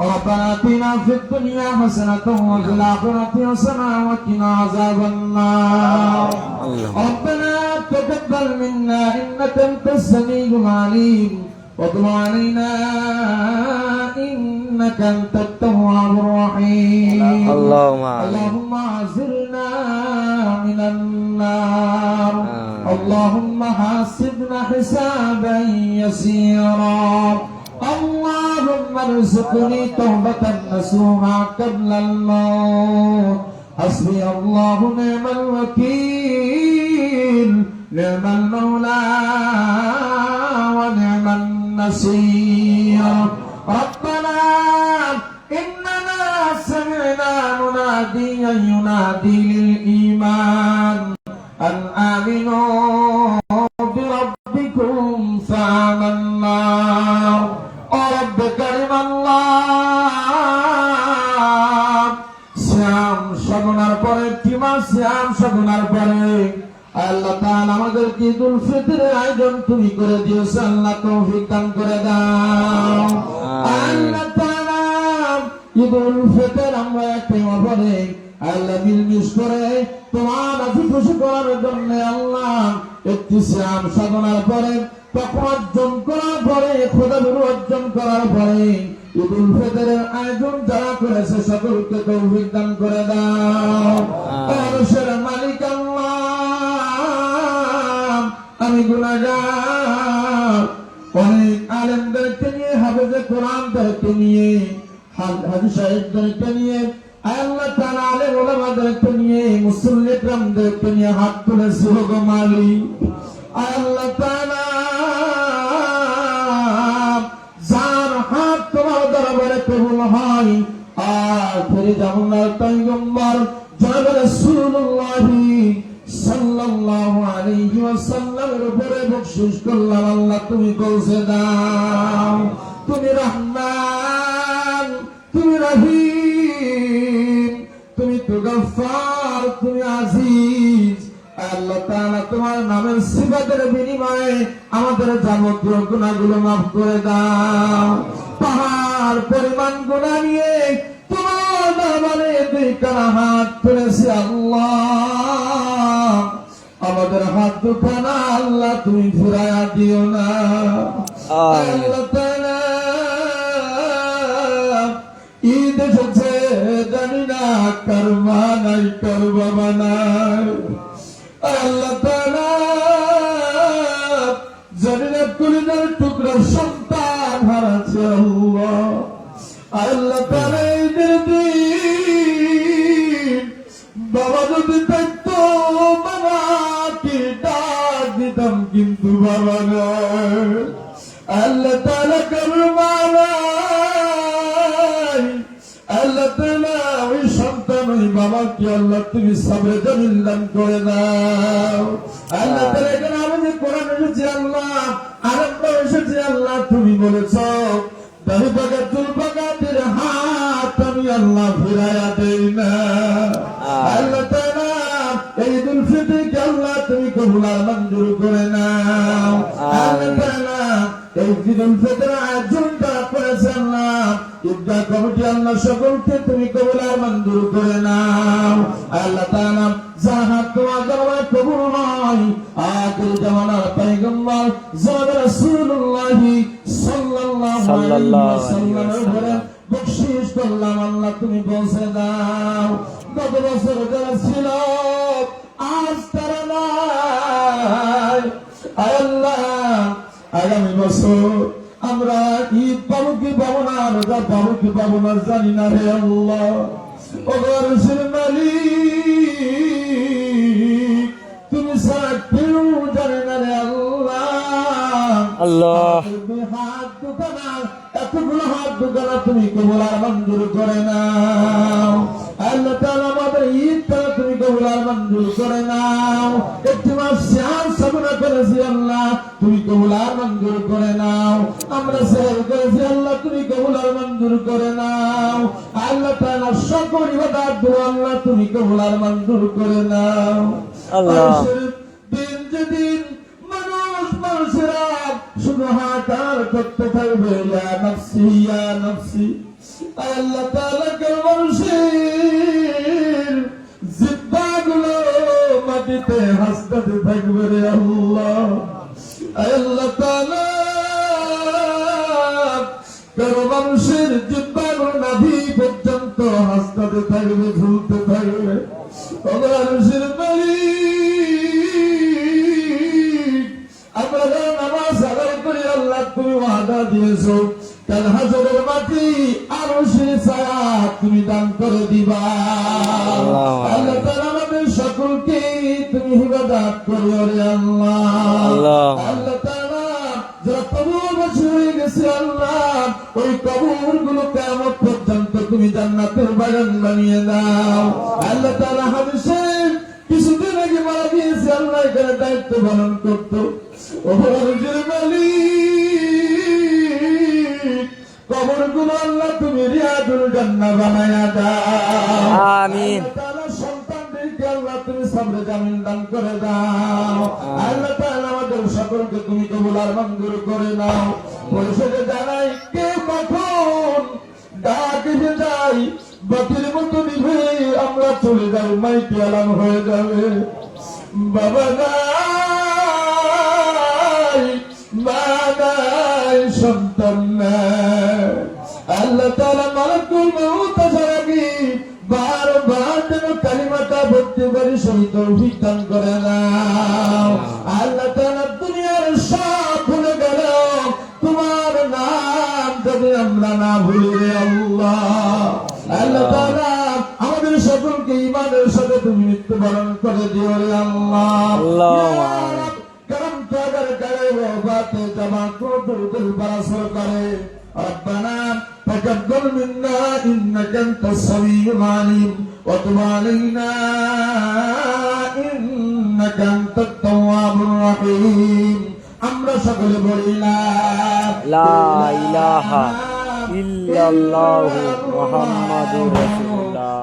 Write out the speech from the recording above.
ربنا آتنا في الدنيا حسنة وفي الآخرة حسنة وقنا عذاب النار ربنا تقبل منا إنك أنت السميع العليم وتب علينا إنك أنت التواب الرحيم اللهم أعذرنا من النار اللهم حاسبنا حسابا يسيرا اللهم ارزقني توبة نصوحا قبل الموت حسبي الله نعم الوكيل نعم المولى ونعم النصير ربنا إننا سمعنا مناديا ينادي للإيمان أن آمنوا بربكم فآمنا رب كريم الله শ্যাম সাধনার পরে কিমা শ্যাম সাধনার পরে আল্লাহ তাআলা আমাদেরকে ঈদুল ফিতরের আয়োজন তুমি করে দিয়েছো আল্লাহ তৌফিক দান করে দাও আল্লাহ তাআলা ঈদুল ফিতর আমরা একই অপরে আল্লাহ মিলমিশ করে তোমার রাজি খুশি করার জন্য আল্লাহ একটি শ্যাম সাধনার পরে তকওয়া অর্জন করার পরে খোদাভীরু অর্জন করার পরে ঈদুল ফিতরের আয়োজন যারা করেছে সকলকে তৌফিক দান করে দাও মানুষের মালিক আল্লাহ আমি গুনাহগার অনেক আলেমদেরকে নিয়ে হাফেজে কোরআনদেরকে নিয়ে হাজী সাহেবদেরকে নিয়ে আল্লাহ তাআলা আলেম ওলামাদেরকে নিয়ে মুসল্লি کرامদেরকে নিয়ে হাত তুলেছি গো মালিক আল্লাহ তাআলা যার হাত তোমার দরবারে কবুল হয় আখিরি জামানার পয়গম্বর জনাব রাসূলুল্লাহ সাল্লাল্লাহু আলাইহি ওয়াসাল্লামের উপরে বকশিশ করলাম আল্লাহ তুমি পৌঁছে দাও তুমি রহমান তুমি রহিম তুমি তো গফফার তুমি আজিজ আল্লাহ তাআলা তোমার নামের সিফাতের বিনিময়ে আমাদের যাবতীয় গুনাহগুলো maaf করে দাও পাহাড় পরিমাণ গুনাহ নিয়ে তোমার দরবারে দুইখানা হাত তুলেছি আল্লাহ আমাদের হাত দুখানা আল্লাহ তুমি ফিরাইয়া দিও না আল্লাহ তাআলা ঈদ এসেছে জানি না কার মা নাই কার বাবা নাই আল্লাহ তাআলা জান্নাত কুলিনার টুকরা সন্তান হারাচ্ছে আল্লাহ আল্লাহ তাআলা ঈদের দিন বাবা যদি থাকতো বাবাকে ডাক দিতাম কিন্তু বাবা নাই আল্লাহ তাআলা করুণাময় আল্লাহ তাআলা ওই সন্তান ওই বাবাকে আল্লাহ তুমি সবরে জামিল দান করে দাও আল্লাহ তাআলা এখানে আমাদের কোরআন এসেছে আল্লাহ আরম্ভ এসেছে আল্লাহ তুমি বলেছো দাহি বাগাতুল বাগাতের হাত আমি আল্লাহ ফিরাইয়া দেই না আল্লাহ তাআলা এই ঈদুল ফিতরকে আল্লাহ তুমি কবুল আর মঞ্জুর করে নাও আল্লাহ তাআলা এই ঈদুল ফিতর আয়োজনটা করেছেন আল্লাহ ঈদগাহ কমিটি আল্লাহ সকলকে তুমি কবুল আর মঞ্জুর করে নাও আল্লাহ তাআলা যাহা তোমার দরবারে কবুল হয় আখির জামানার পয়গম্বর জনাব রাসূলুল্লাহ সাল্লাল্লাহু আলাইহি ওয়াসাল্লামের ঘরে বকশিশ করলাম আল্লাহ তুমি পৌঁছে দাও গত বছর যারা ছিল আজ তারা নাই আল্লাহ আগামী বছর আমরা ঈদ পাবো কি পাবো না রোজা পাবো কি পাবো না জানি না রে আল্লাহ ও আরশের মালিক তুমি ছাড়া কেউ জানে না রে আল্লাহ হাত দুখানা এতগুলো হাত দুখানা তুমি কবুল আর মঞ্জুর করে নাও আল্লাহ তাআলা আমাদের ঈদটা তুমি কবুল আর মঞ্জুর করে নাও একটি মাস শ্যাম সাধনা করেছি আল্লাহ তুমি কবুল আর মঞ্জুর করে নাও আমরা সেহর করেছি আল্লাহ তুমি কবুল আর মঞ্জুর করে নাও আল্লাহ তাআলা সকল ইবাদত দোয়া আল্লাহ তুমি কবুল আর মঞ্জুর করে নাও আল্লাহ দিন যেদিন মানুষেরা শুধু হাত হাহাকার করতে থাকবে, ইয়া নাফসি ইয়া নাফসি। আল্লাহ তাআলা মানুষের জিহ্বাগুলো মাটিতে হাসতে থাকবে রে আল্লাহ। আল্লাহ তাআলা কারো মানুষের জিহ্বাগুলো নাভি পর্যন্ত হাসতে থাকবে, ঝুলতে থাকবে। মানুষের মালিক, আমরা যারা নামাজ আদায় করি আল্লাহ তুমি ওয়াদা দিয়েছো কাল হাজরের মাটি আরশের ছায়া তুমি দান করে দিবা। আল্লাহ তাআলা আমাদের সকলকে তুমি হিফাজত করো রে আল্লাহ। আল্লাহ তাআলা যারা কবরবাসী হয়ে গেছে আল্লাহ, ওই কবরগুলো কিয়ামত পর্যন্ত তুমি জান্নাতের বাগান বানিয়ে দাও। আল্লাহ তাআলা হাদিসে কিছুদিন আগে মারা গিয়েছে আল্লাহ, এখানে দায়িত্ব পালন করতো। ও আরশের মালিক, কবরগুলো আল্লাহ তুমি রিয়াদুল জান্নাহ বানায়া দাও। আমিন। তাআলা সন্তানদেরকে আল্লাহ তুমি সবরে জামিন দান করে দাও। আল্লাহ তাআলা আমাদের সকলকে তুমি কবুল আর মঞ্জুর করে নাও। পরিষদে জানাই কে কখন ডাক এসে যাই, বাতির মতো নিভে আমরা চলে যাই, মাইকে আলাম হয়ে যাবে। বাবা নাই, মা নাই, সন্তান নাই। আল্লাহ তাআলা মালাকুল মউত আসার আগে বারবার যেন কালিমাটা বলতে পারি, সেই তৌফিক দান করে দাও। আল্লাহ তাআলা দুনিয়ার সব ভুলে গেল, তোমার নাম যদি আমরা না ভুলি রে আল্লাহ। আল্লাহ তাআলা আমাদের সকলকে ঈমানের সাথে তুমি মৃত্যুবরণ করে দিও রে আল্লাহ। करम तो अगर करे वो बातें जमा को दुर्गुल बरसर करे। रब्बना तकब्बल मिन्ना इन्नका अंतस समीउल अलीम व तुब अलैना इन्नका अंतात तव्वाबुर रहीम। আমরা সকলে বলি লা ইলাহা ইল্লাল্লাহু মুহাম্মাদুর রাসূলুল্লাহ।